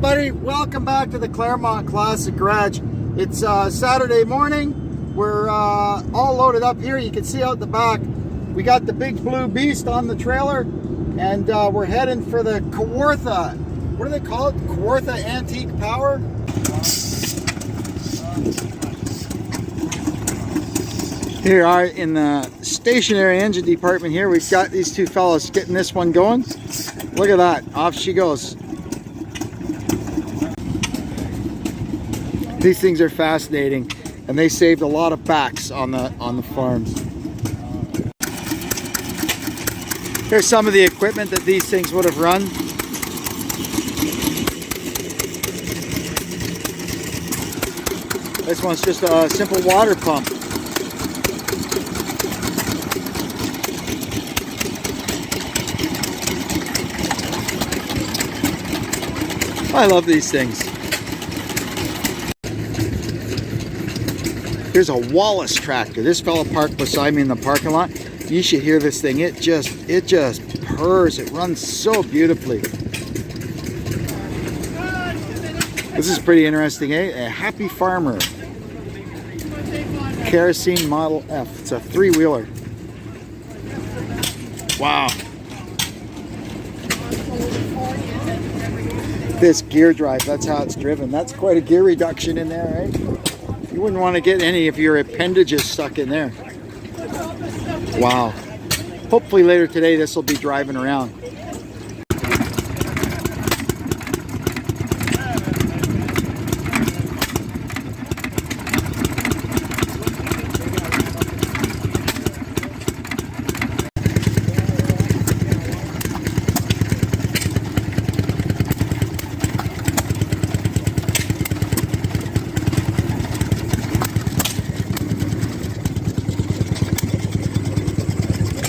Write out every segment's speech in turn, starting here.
everybody, welcome back to the Claremont Classic Garage. It's Saturday morning. We're all loaded up here. You can see out the back we got the big blue beast on the trailer, and we're heading for the Kawartha. What do they call it? Kawartha Antique Power? Here we are in the stationary engine department here. We've got these two fellas getting this one going. Look at that, off she goes. These things are fascinating, and they saved a lot of backs on the farms. Here's some of the equipment that these things would have run. This one's just a simple water pump. I love these things. Here's a Wallace tractor. This fella parked beside me in the parking lot. You should hear this thing. It just purrs. It runs so beautifully. This is pretty interesting, eh? A Happy Farmer Kerosene Model F. It's a three-wheeler. Wow. This gear drive, that's how it's driven. That's quite a gear reduction in there, right? You wouldn't want to get any of your appendages stuck in there. Wow. Hopefully later today this will be driving around.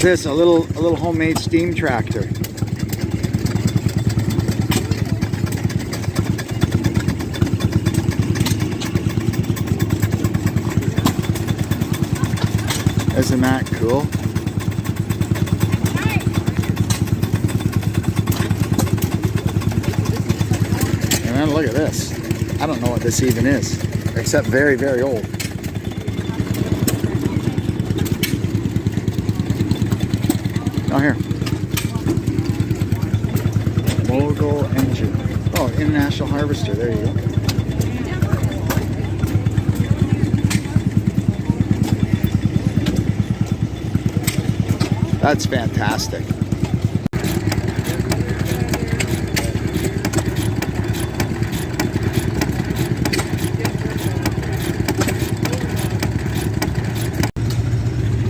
This a little homemade steam tractor. Isn't that cool? And then look at this. I don't know what this even is, except very, very old. Oh, here. Mogul engine. Oh, International Harvester. There you go. That's fantastic.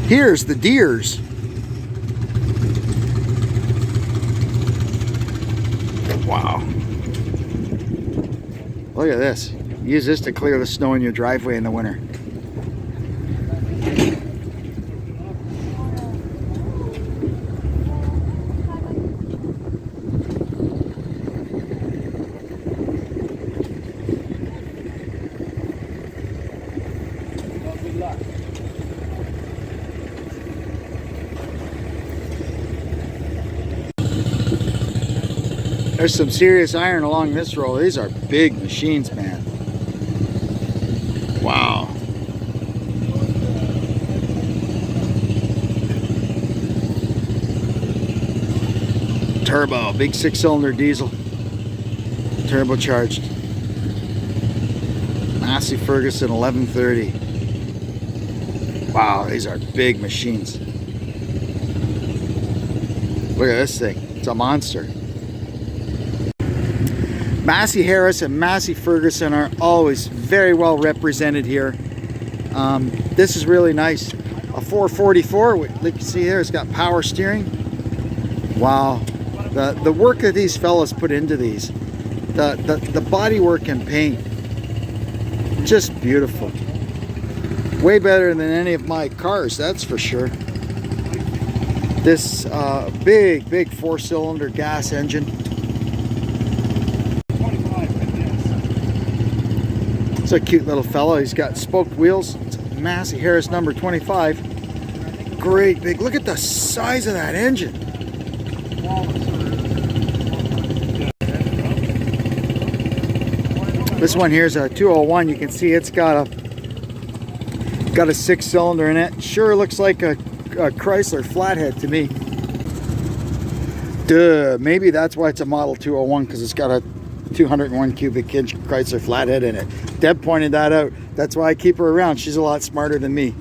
Here's the deers. Wow. Look at this. Use this to clear the snow in your driveway in the winter. There's some serious iron along this road. These are big machines, man. Wow. Turbo, big 6-cylinder diesel. Turbocharged. Massey Ferguson 1130. Wow, these are big machines. Look at this thing. It's a monster. Massey Harris and Massey Ferguson are always very well represented here. This is really nice. A 444, like you see here, it's got power steering. Wow, the work that these fellas put into these, the body work and paint, just beautiful. Way better than any of my cars, that's for sure. This big 4-cylinder gas engine. It's a cute little fellow. He's got spoked wheels. It's a Massey Harris number 25. Great big. Look at the size of that engine. This one here is a 201. You can see it's got a 6-cylinder in it. Sure looks like a Chrysler flathead to me. Duh, maybe that's why it's a model 201, because it's got a 201 cubic inch Chrysler flathead in it. Deb pointed that out. That's why I keep her around. She's a lot smarter than me.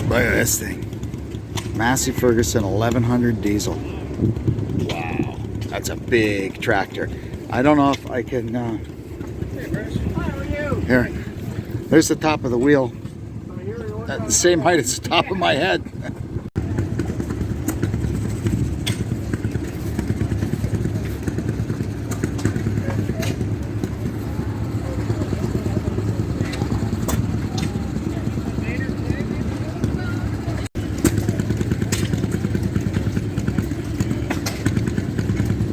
Look at this thing. Massey Ferguson 1100 diesel. Wow, that's a big tractor. I don't know if I can... Here, there's the top of the wheel. At the same height as the top of my head.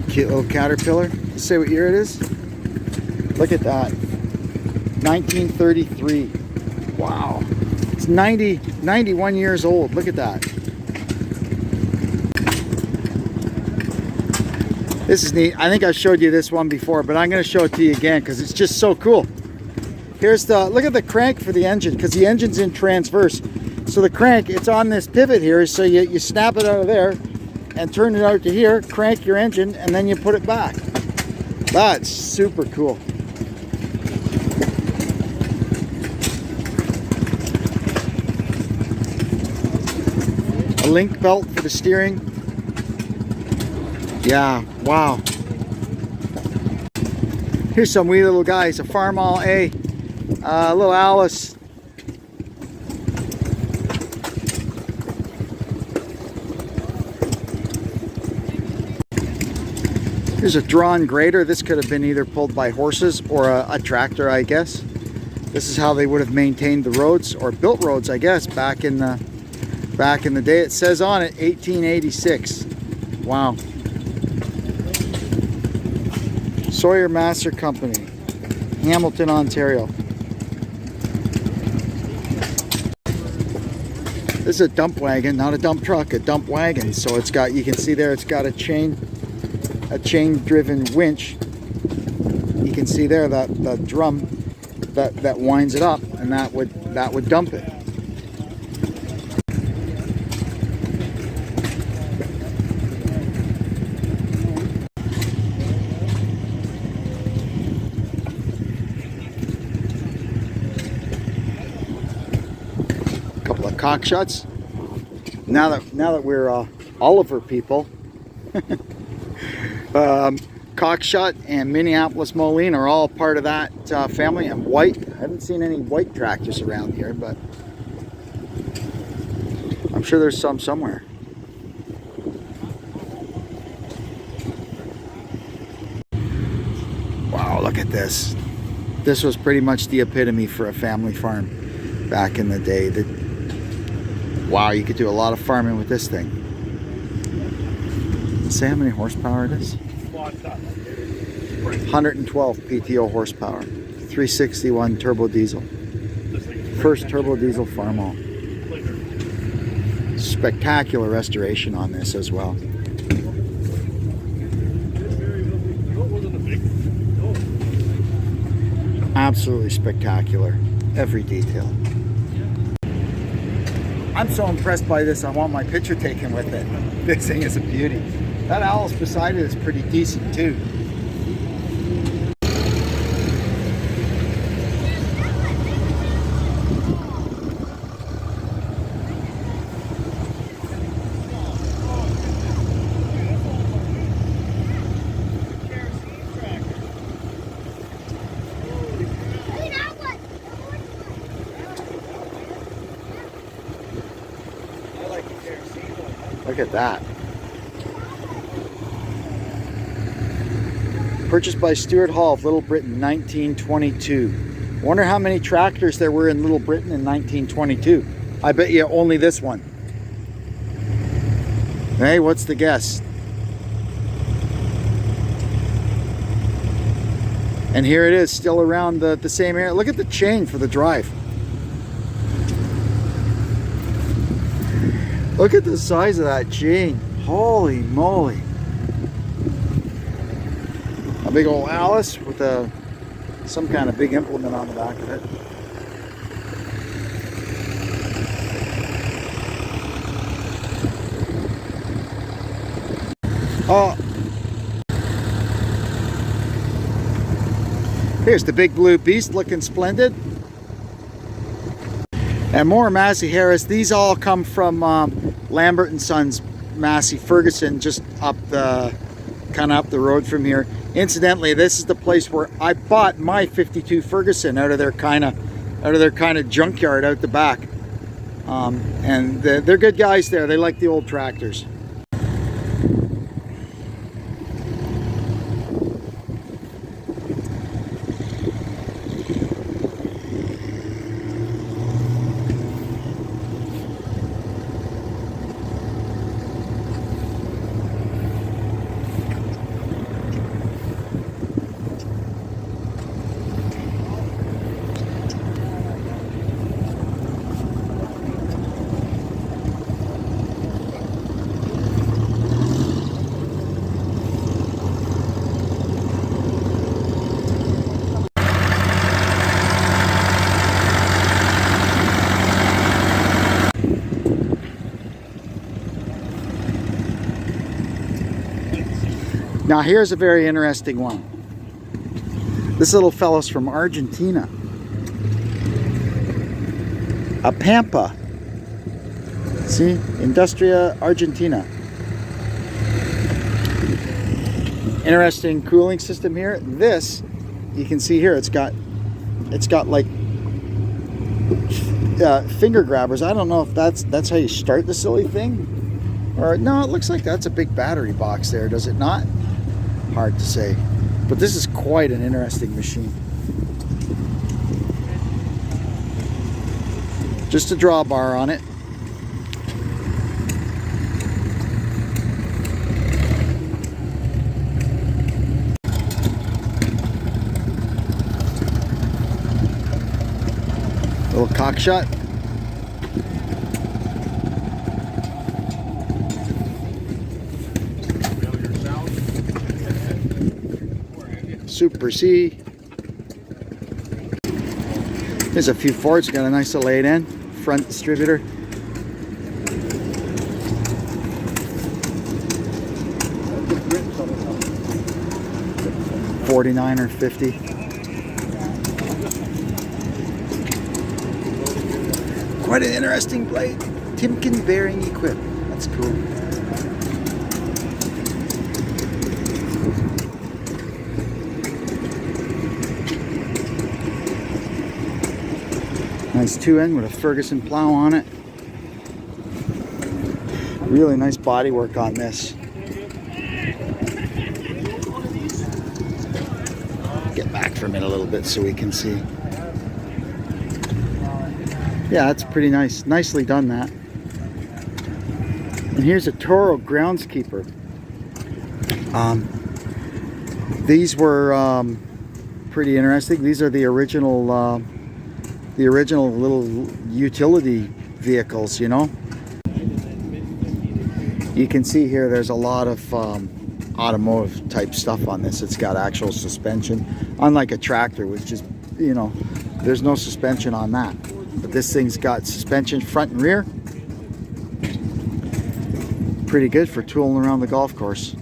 Cute little Caterpillar. Say what year it is? Look at that. 1933. Wow. It's 91 years old. Look at that. This is neat. I think I showed you this one before, but I'm going to show it to you again because it's just so cool. Here's the, look at the crank for the engine, because the engine's in transverse. So the crank, it's on this pivot here, so you snap it out of there and turn it out to here, crank your engine, and then you put it back. That's super cool. A link belt for the steering. Yeah, wow. Here's some wee little guys, a Farmall A, little Alice. Here's a drawn grader. This could have been either pulled by horses or a tractor, I guess. This is how they would have maintained the roads, or built roads, I guess, back in the day. It says on it 1886. Wow. Sawyer Master Company, Hamilton, Ontario. This is a dump wagon, not a dump truck, a dump wagon. So it's got, you can see there, it's got a chain driven winch. You can see there that the drum that winds it up, and that would dump it. Couple of cock shots. Now that we're Oliver people. Cockshot and Minneapolis Moline are all part of that family. And white, I haven't seen any white tractors around here, but I'm sure there's some somewhere. Wow, look at this. This was pretty much the epitome for a family farm back in the day. Wow, you could do a lot of farming with this thing. Say how many horsepower it is? 112 PTO horsepower. 361 turbo diesel. First turbo diesel Farmall. Spectacular restoration on this as well. Absolutely spectacular. Every detail. I'm so impressed by this, I want my picture taken with it. This thing is a beauty. That Alice beside it is pretty decent too. Look at that. Purchased by Stuart Hall of Little Britain, 1922. Wonder how many tractors there were in Little Britain in 1922. I bet you only this one. Hey, what's the guess? And here it is, still around the same area. Look at the chain for the drive. Look at the size of that chain. Holy moly. big old Alice with some kind of big implement on the back of it. Oh, here's the big blue beast looking splendid. And more Massey Harris. These all come from Lambert and Sons Massey Ferguson, just up the road from here. Incidentally, this is the place where I bought my 52 Ferguson out of their kind of junkyard out the back. And they're good guys there. They like the old tractors. Now here's a very interesting one. This little fellow's from Argentina. A Pampa. See? Industria Argentina. Interesting cooling system here. This, you can see here, it's got like finger grabbers. I don't know if that's how you start the silly thing. Or no, it looks like that's a big battery box there, does it not? Hard to say, but this is quite an interesting machine. Just a drawbar on it. Little cock shot. Super C. There's a few Fords, got a nice delayed end. Front distributor. $49 or $50. Quite an interesting blade. Timken bearing equipped. That's cool. Nice 2-end with a Ferguson plow on it. Really nice body work on this. Get back from it a little bit so we can see. Yeah, that's pretty nice. Nicely done, that. And here's a Toro groundskeeper. These were pretty interesting. These are the original little utility vehicles, you know. You can see here there's a lot of automotive type stuff on this. It's got actual suspension, unlike a tractor, which is, you know, there's no suspension on that. But this thing's got suspension front and rear. Pretty good for tooling around the golf course.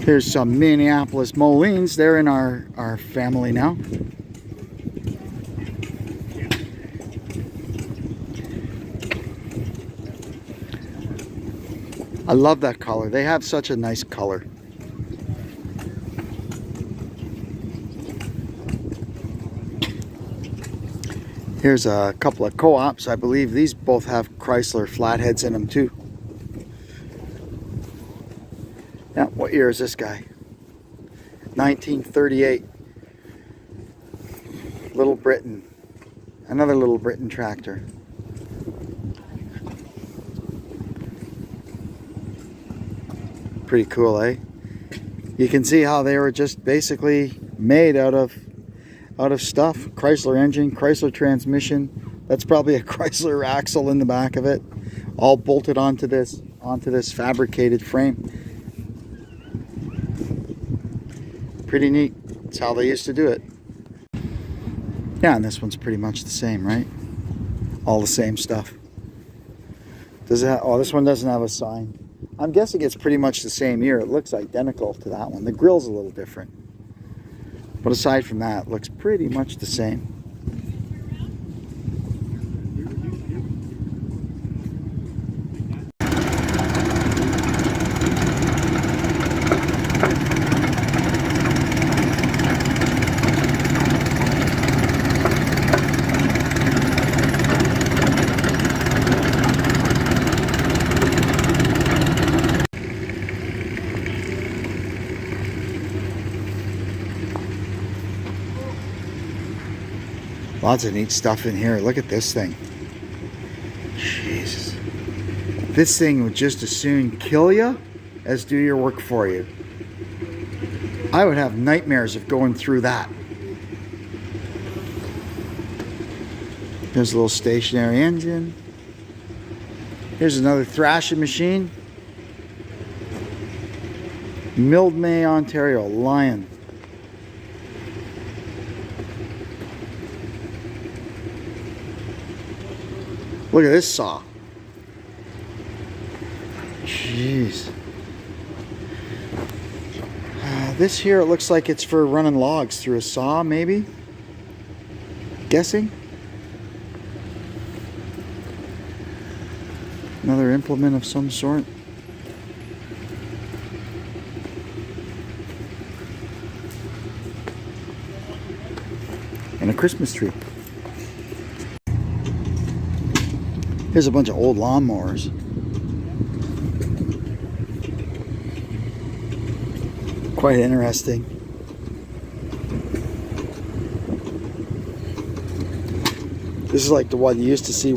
Here's some Minneapolis Molines. They're in our family now. I love that color. They have such a nice color. Here's a couple of co-ops. I believe these both have Chrysler flatheads in them too. Now, what year is this guy? 1938. Little Britain. Another Little Britain tractor. Pretty cool, eh? You can see how they were just basically made out of stuff. Chrysler engine, Chrysler transmission. That's probably a Chrysler axle in the back of it, all bolted onto this fabricated frame. Pretty neat. That's how they used to do it. Yeah, and this one's pretty much the same, right? All the same stuff. Does it have, oh, this one doesn't have a sign. I'm guessing it's pretty much the same year. It looks identical to that one. The grill's a little different. But aside from that, it looks pretty much the same. Lots of neat stuff in here. Look at this thing. Jesus. This thing would just as soon kill you as do your work for you. I would have nightmares of going through that. There's a little stationary engine. Here's another thrashing machine. Mildmay, Ontario, Lion. Look at this saw. Jeez. This here, it looks like it's for running logs through a saw, maybe? Guessing? Another implement of some sort. And a Christmas tree. Here's a bunch of old lawnmowers. Quite interesting. This is like the one you used to see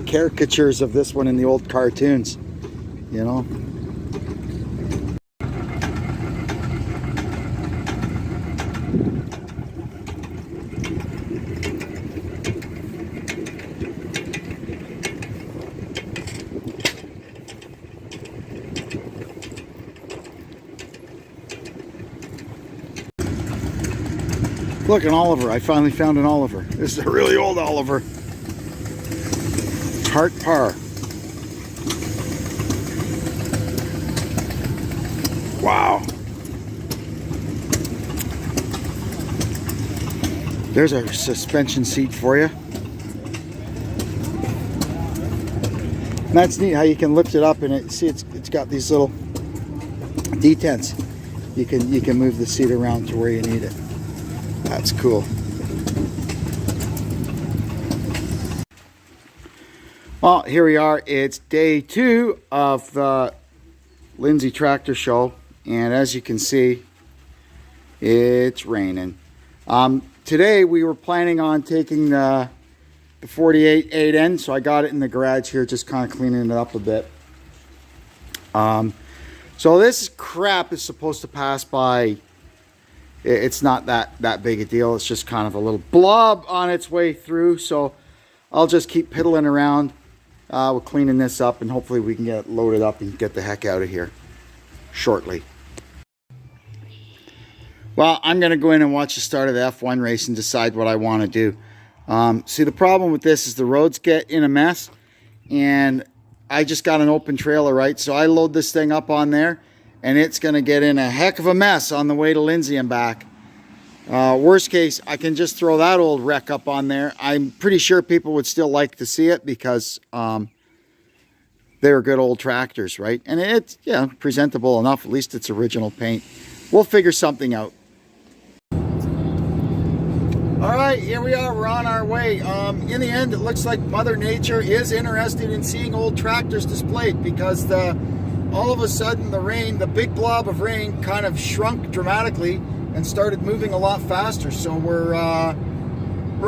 caricatures of this one in the old cartoons, you know. Look, an Oliver. I finally found an Oliver. This is a really old Oliver. Hart Par. Wow. There's a suspension seat for you. And that's neat how you can lift it up and it's got these little detents. You can move the seat around to where you need it. That's cool. Well, here we are. It's day 2 of the Lindsay Tractor Show, and as you can see, it's raining. Today we were planning on taking the 48 8N, so I got it in the garage here, just kind of cleaning it up a bit. So this crap is supposed to pass by. It's not that big a deal. It's just kind of a little blob on its way through. So I'll just keep piddling around with cleaning this up, and hopefully we can get it loaded up and get the heck out of here shortly. Well, I'm going to go in and watch the start of the F1 race and decide what I want to do. See, the problem with this is the roads get in a mess, and I just got an open trailer, right? So I load this thing up on there, and it's going to get in a heck of a mess on the way to Lindsay and back. Worst case, I can just throw that old wreck up on there. I'm pretty sure people would still like to see it because they're good old tractors, right? And it's, yeah, presentable enough. At least it's original paint. We'll figure something out. All right, here we are. We're on our way. In the end, it looks like Mother Nature is interested in seeing old tractors displayed because all of a sudden the rain, the big blob of rain, kind of shrunk dramatically and started moving a lot faster. So we're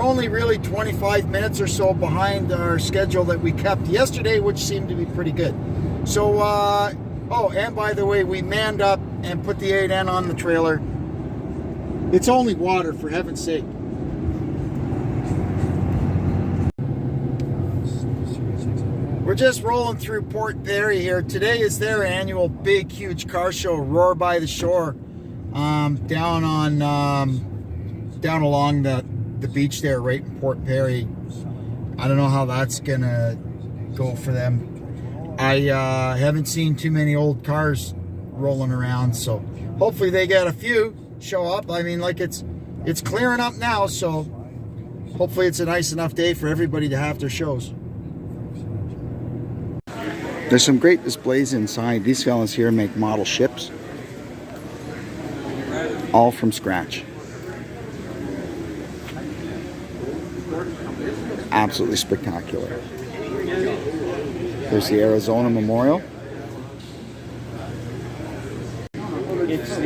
only really 25 minutes or so behind our schedule that we kept yesterday, which seemed to be pretty good. So, oh, and by the way, we manned up and put the 8N on the trailer. It's only water, for heaven's sake. We're just rolling through Port Perry here. Today is their annual big, huge car show, Roar by the Shore. down on down along the beach there, right in Port Perry. I don't know how that's gonna go for them. I haven't seen too many old cars rolling around, so hopefully they get a few show up. I mean, like it's clearing up now, so hopefully it's a nice enough day for everybody to have their shows. There's some great displays inside. These fellas here make model ships, all from scratch. Absolutely spectacular. There's the Arizona Memorial. It's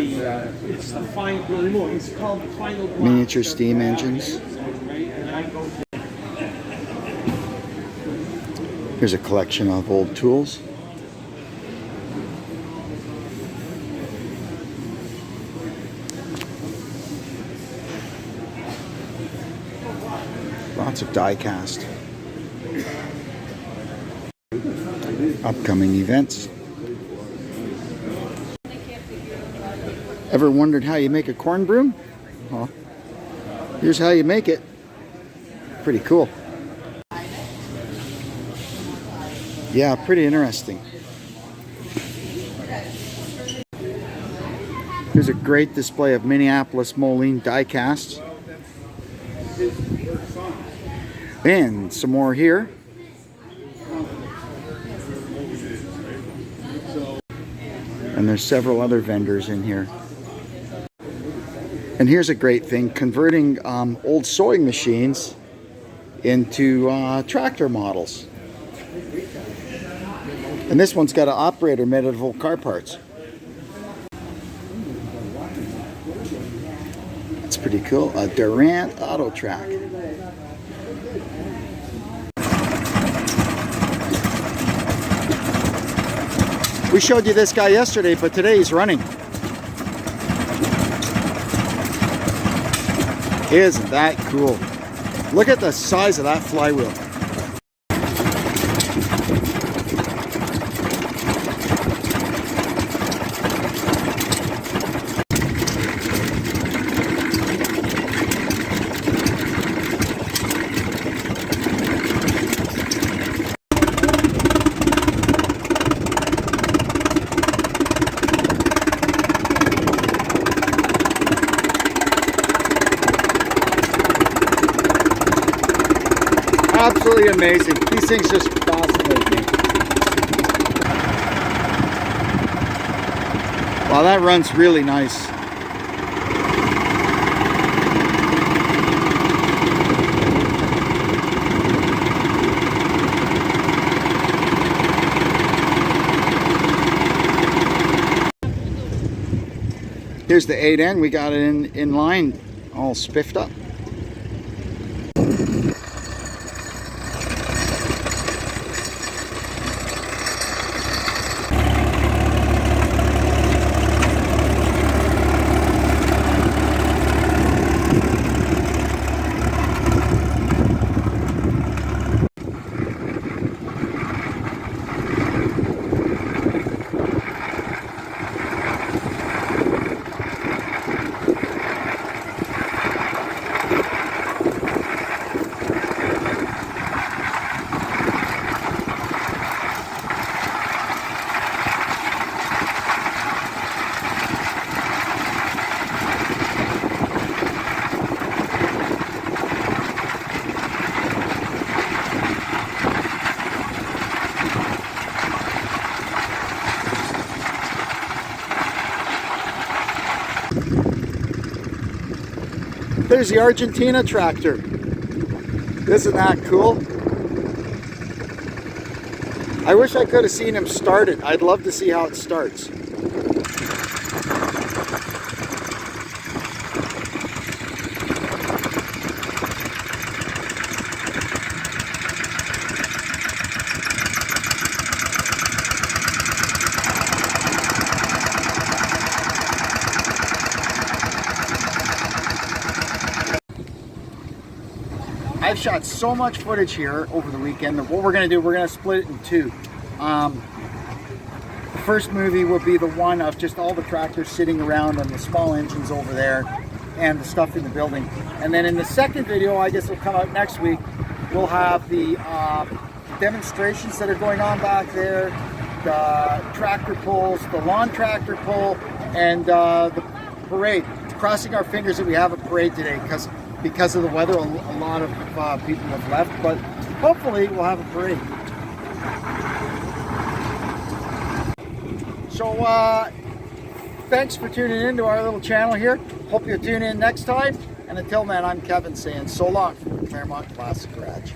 the final. It's called the final. Miniature steam engines. Here's a collection of old tools. Lots of die cast. Upcoming events. Ever wondered how you make a corn broom? Well, here's how you make it. Pretty cool. Yeah, pretty interesting. Here's a great display of Minneapolis Moline die casts. And some more here. And there's several other vendors in here. And here's a great thing, converting old sewing machines into tractor models. And this one's got an operator made out of old car parts. That's pretty cool. A Durant Auto Track. We showed you this guy yesterday, but today he's running. Isn't that cool? Look at the size of that flywheel. Absolutely amazing. These things just fascinate me. Wow, that runs really nice. Here's the 8N. We got it in line, all spiffed up. There's the Argentina tractor. Isn't that cool? I wish I could have seen him start it. I'd love to see how it starts. I've shot so much footage here over the weekend that what we're going to do, we're going to split it in two. first movie will be the one of just all the tractors sitting around and the small engines over there and the stuff in the building. And then in the second video, I guess it'll come out next week, we'll have the demonstrations that are going on back there, the tractor pulls, the lawn tractor pull, and the parade. Crossing our fingers that we have a parade today because of the weather. A lot of people have left, but hopefully we'll have a parade. So thanks for tuning in to our little channel here. Hope you'll tune in next time. And until then, I'm Kevin saying so long from the Claremont Classic Garage.